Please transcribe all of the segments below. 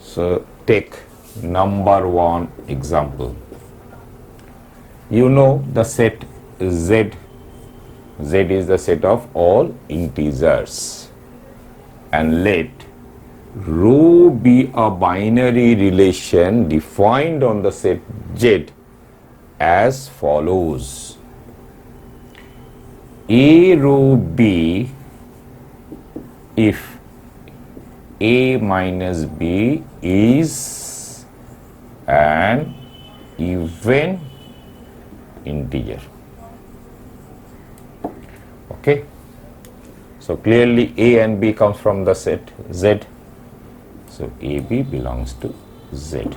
So take number one example. You know the set Z. Z is the set of all integers, and let rho be a binary relation defined on the set Z as follows. A rho B if A minus B is an even integer. Okay, so clearly A and B comes from the set Z, so AB belongs to Z.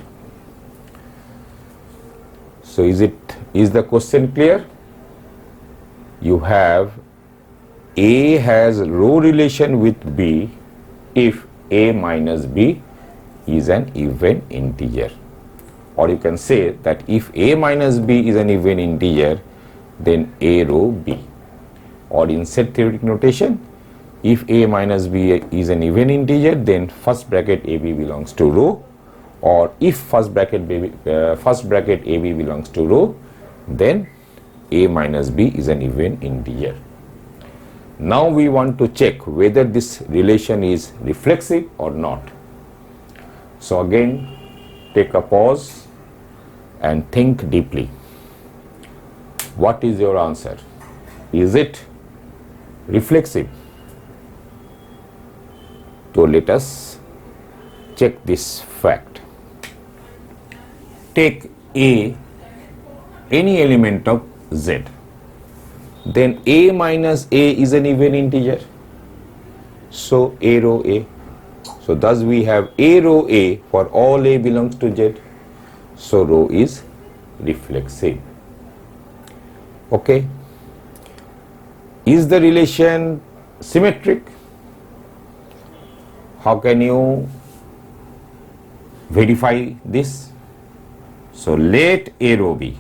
So is the question clear? You have A has row relation with B if A minus B is an even integer, or you can say that if A minus B is an even integer, then A row B. Or in set theoretic notation, if A minus B is an even integer, then first bracket AB belongs to row, or if first bracket AB belongs to row, then A minus B is an even integer. Now we want to check whether this relation is reflexive or not. So again, take a pause and think deeply. What is your answer? Is it reflexive? So let us check this fact. Take A, any element of Z, then A minus A is an even integer, so A row A. So thus we have A row A for all A belongs to Z, so row is reflexive. Okay. Is the relation symmetric? How can you verify this? So let A row B,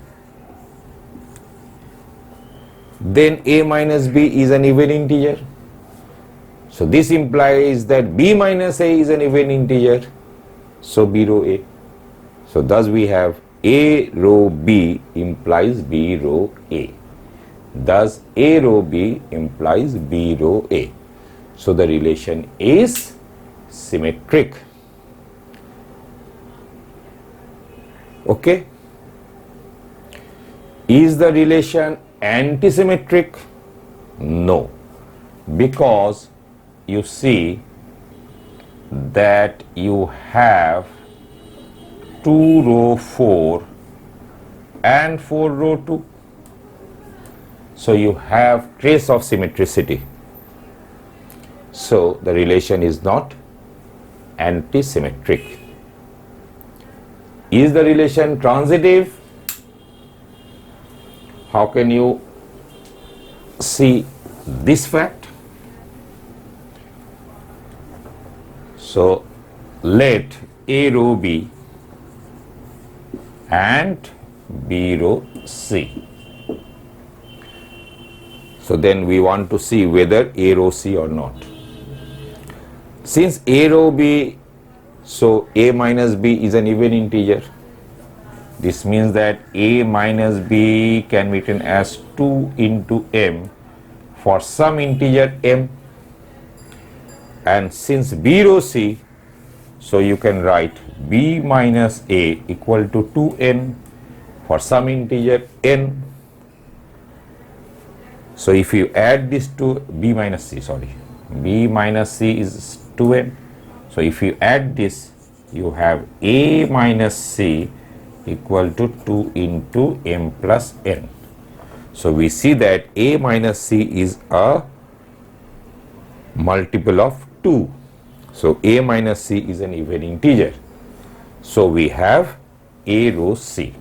then A minus B is an even integer. So this implies that B minus A is an even integer, so B row A. So thus we have A row B implies B row A. Thus A row B implies B row A. So the relation is symmetric. Okay. Is the relation antisymmetric? No, because you see that you have 2 row 4 and 4 row 2. So you have trace of symmetricity. So the relation is not antisymmetric. Is the relation transitive? How can you see this fact? So let A row B and B row C. So then we want to see whether A row C or not. Since A row B, so A minus B is an even integer. This means that A minus B can be written as 2 into M for some integer M. And since B row C, so you can write B minus A equal to 2N for some integer N. So if you add this to B minus C is 2N. So if you add this, you have A minus C equal to 2 into M plus N. So we see that A minus C is a multiple of 2. So A minus C is an even integer. So we have A row C.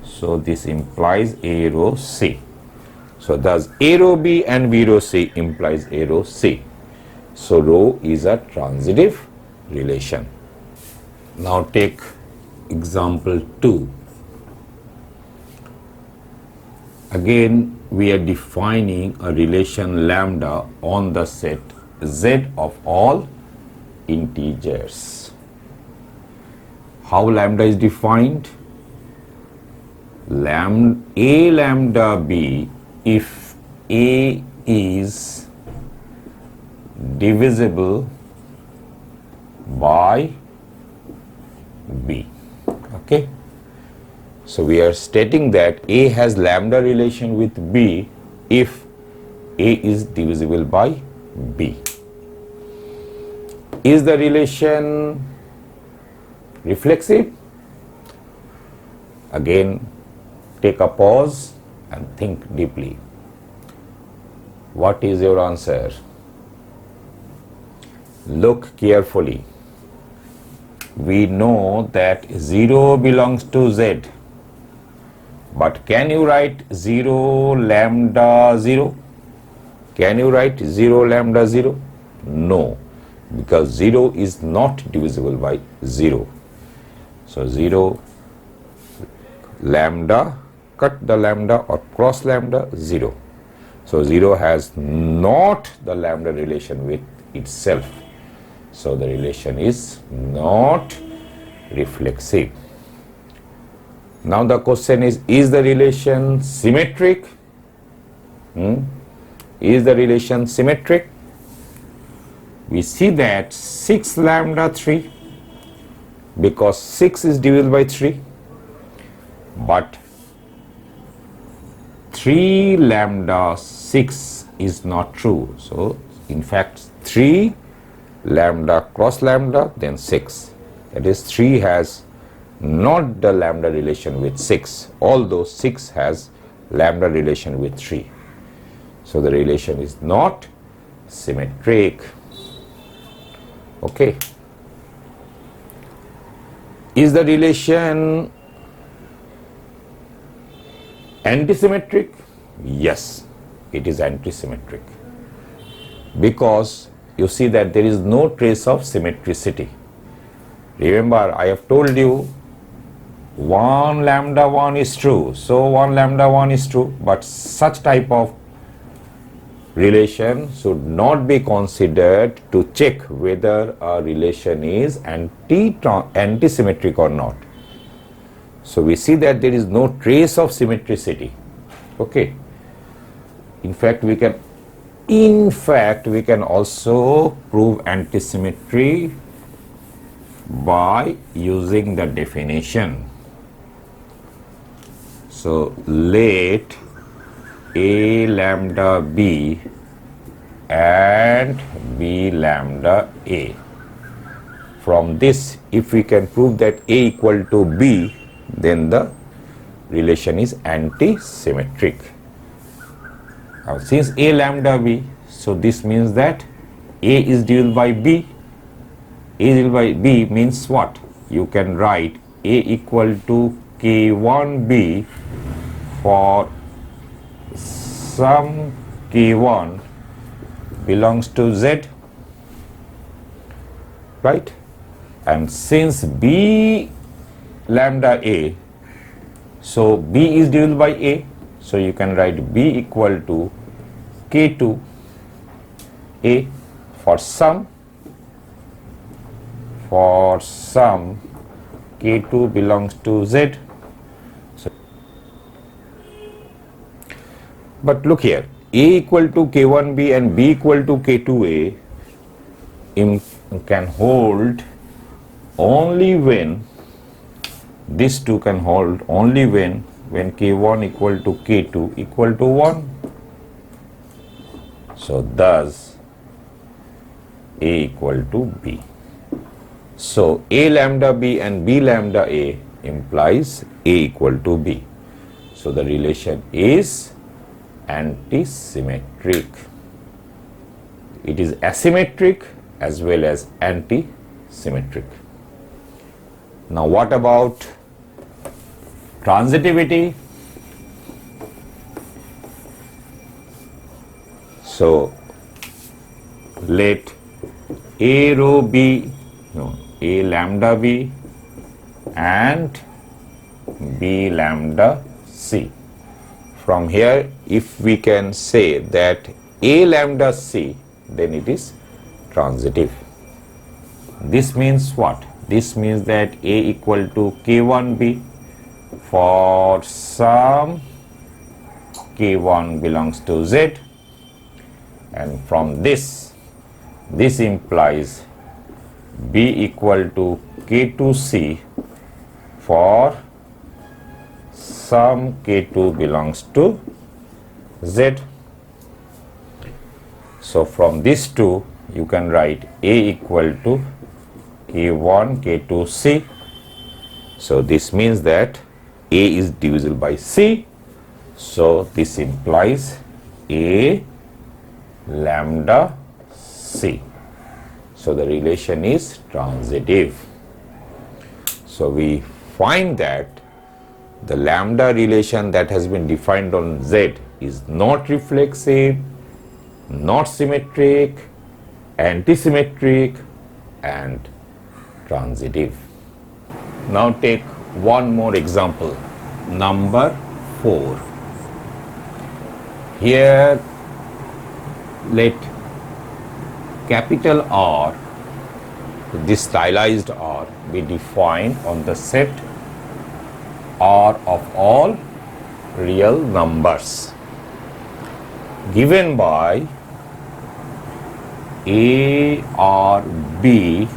So this implies A row C. So thus A row B and B row C implies A row C. So row is a transitive relation. Now take example 2. Again we are defining a relation lambda on the set Z of all integers. How lambda is defined? A lambda b, if A is divisible by B. Okay. So we are stating that A has lambda relation with B if A is divisible by B. Is the relation reflexive? Again, take a pause and think deeply. What is your answer? Look carefully. We know that 0 belongs to Z. But can you write 0 lambda 0? Can you write 0 lambda 0? No, because 0 is not divisible by 0. So 0 lambda, cut the lambda or cross lambda, 0. So 0 has not the lambda relation with itself. So the relation is not reflexive. Now the question is the relation symmetric? Is the relation symmetric? We see that 6 lambda 3, because 6 is divisible by 3, but 3 lambda 6 is not true. So in fact 3 lambda cross lambda, then 6. That is, 3 has not the lambda relation with 6, although 6 has lambda relation with 3. So the relation is not symmetric. Okay. Is the relation antisymmetric? Yes, it is antisymmetric, because you see that there is no trace of symmetricity. Remember, I have told you 1 lambda 1 is true, so 1 lambda 1 is true, but such type of relation should not be considered to check whether a relation is antisymmetric or not. So we see that there is no trace of symmetricity. Okay. In fact, we can also prove antisymmetry by using the definition. So let A lambda B and B lambda A. From this, if we can prove that A equal to B, then the relation is antisymmetric. Now since A lambda B, so this means that A is divisible by B. A is divisible by B means what? You can write A equal to K1B for some K1 belongs to Z, right? And since B lambda A, so B is divisible by A, so you can write B equal to K2 A for some K2 belongs to Z. So, but look here, A equal to K1B and B equal to K2A can hold only when, these two can hold only when K1 equal to K2 equal to 1. So thus A equal to B. So A lambda B and B lambda A implies A equal to B. So the relation is antisymmetric. It is asymmetric as well as antisymmetric. Now what about transitivity? So let A rho B, no, A lambda B and B lambda C. From here, if we can say that A lambda C, then it is transitive. This means what? This means that A equal to K1B for some K1 belongs to Z, and from this implies B equal to K2C for some K2 belongs to Z. So from these two you can write A equal to K1 K2C. So this means that A is divisible by C. So this implies A lambda C. So the relation is transitive. So we find that the lambda relation that has been defined on Z is not reflexive, not symmetric, antisymmetric, and transitive. Now take one more example, number 4. Here let capital R, this stylized R, be defined on the set R of all real numbers given by A or B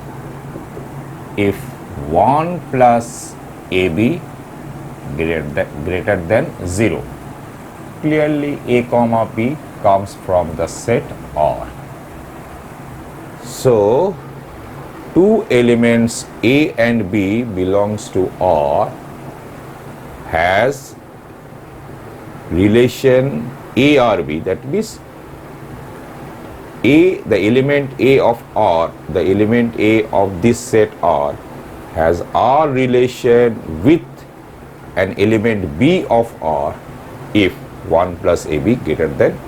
if 1 plus AB greater than 0. Clearly A comma B comes from the set R. So two elements A and B belongs to R has relation A or B, that means A, the element A of R, the element A of this set R has R relation with an element B of R if 1 plus AB greater than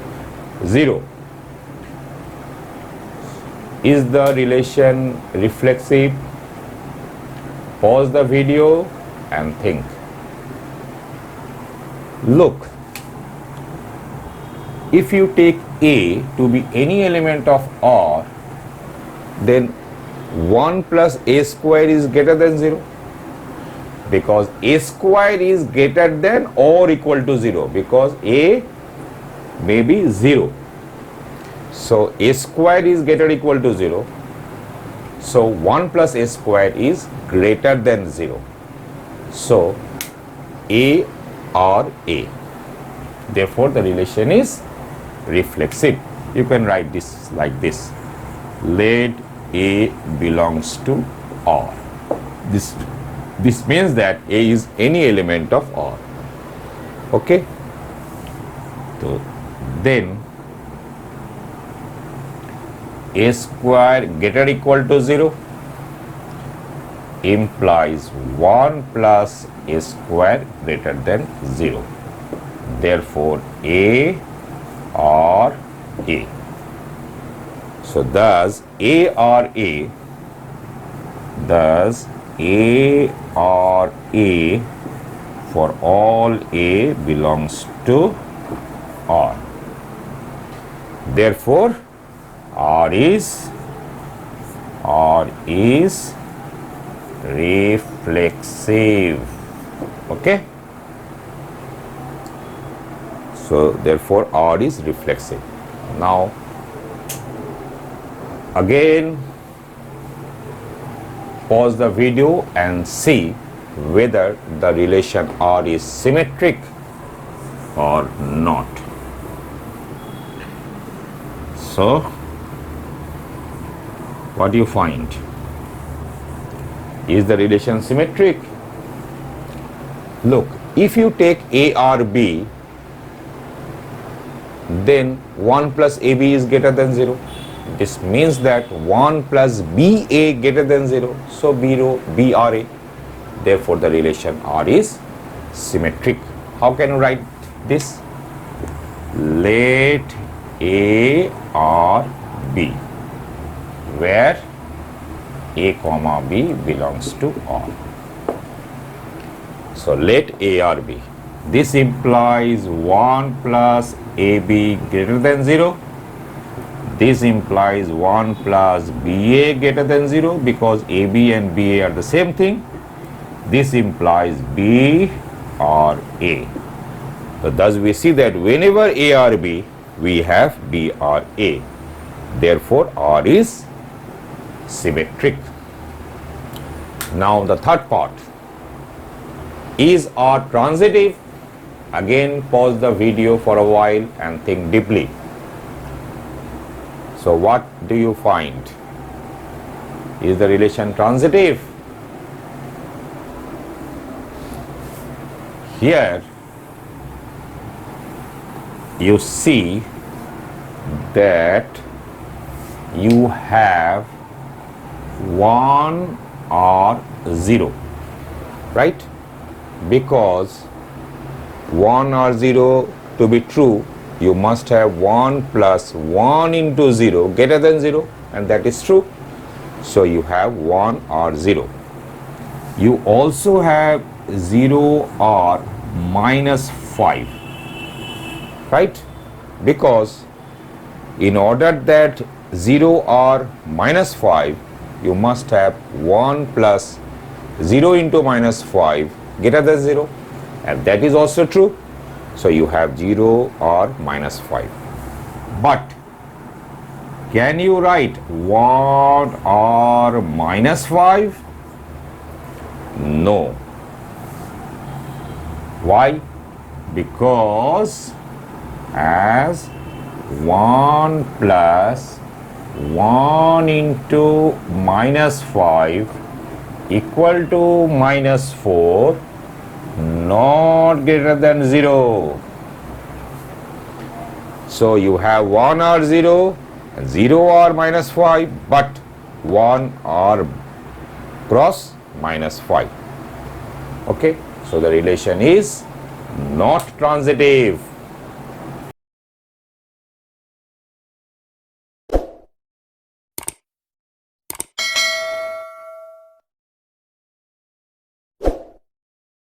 0. Is the relation reflexive? Pause the video and think. Look, if you take A to be any element of R, then 1 plus A square is greater than 0, because A square is greater than or equal to 0, because A may be 0. So A square is greater or equal to 0. So 1 plus A square is greater than 0. So A or A. Therefore the relation is reflexive. You can write this like this. Let A belongs to R. This means that A is any element of R. Okay? So then A square greater or equal to 0 implies 1 plus A square greater than 0. Therefore A or A. So thus A or A, for all A belongs to R. Therefore R is reflexive. Okay? So therefore R is reflexive. Now again pause the video and see whether the relation R is symmetric or not. So what do you find? Is the relation symmetric? Look, if you take A or B, then 1 plus AB is greater than 0. This means that 1 plus BA greater than 0. So B or A. Therefore the relation R is symmetric. How can you write this? Let A or B, where A comma B belongs to R. So let A or B. This implies 1 plus AB greater than 0. This implies 1 plus BA greater than 0 because AB and BA are the same thing. This implies B or A. So thus we see that whenever A or B, we have B or A. Therefore, R is symmetric. Now the third part. Is R transitive? Again, pause the video for a while and think deeply. So what do you find? Is the relation transitive? Here you see that you have 1 or 0, right? Because 1 or 0 to be true, you must have 1 plus 1 into 0 greater than 0, and that is true. So you have 1 or 0. You also have 0 or minus 5, right? Because in order that 0 or minus 5, you must have 1 plus 0 into minus 5 greater than 0, and that is also true. So you have 0 or minus 5. But can you write 1 or minus 5? No. Why? Because as 1 plus 1 into minus 5 equal to minus 4, not greater than 0. So you have 1 or 0, 0 or minus 5, but 1 or cross minus 5. Okay, so the relation is not transitive.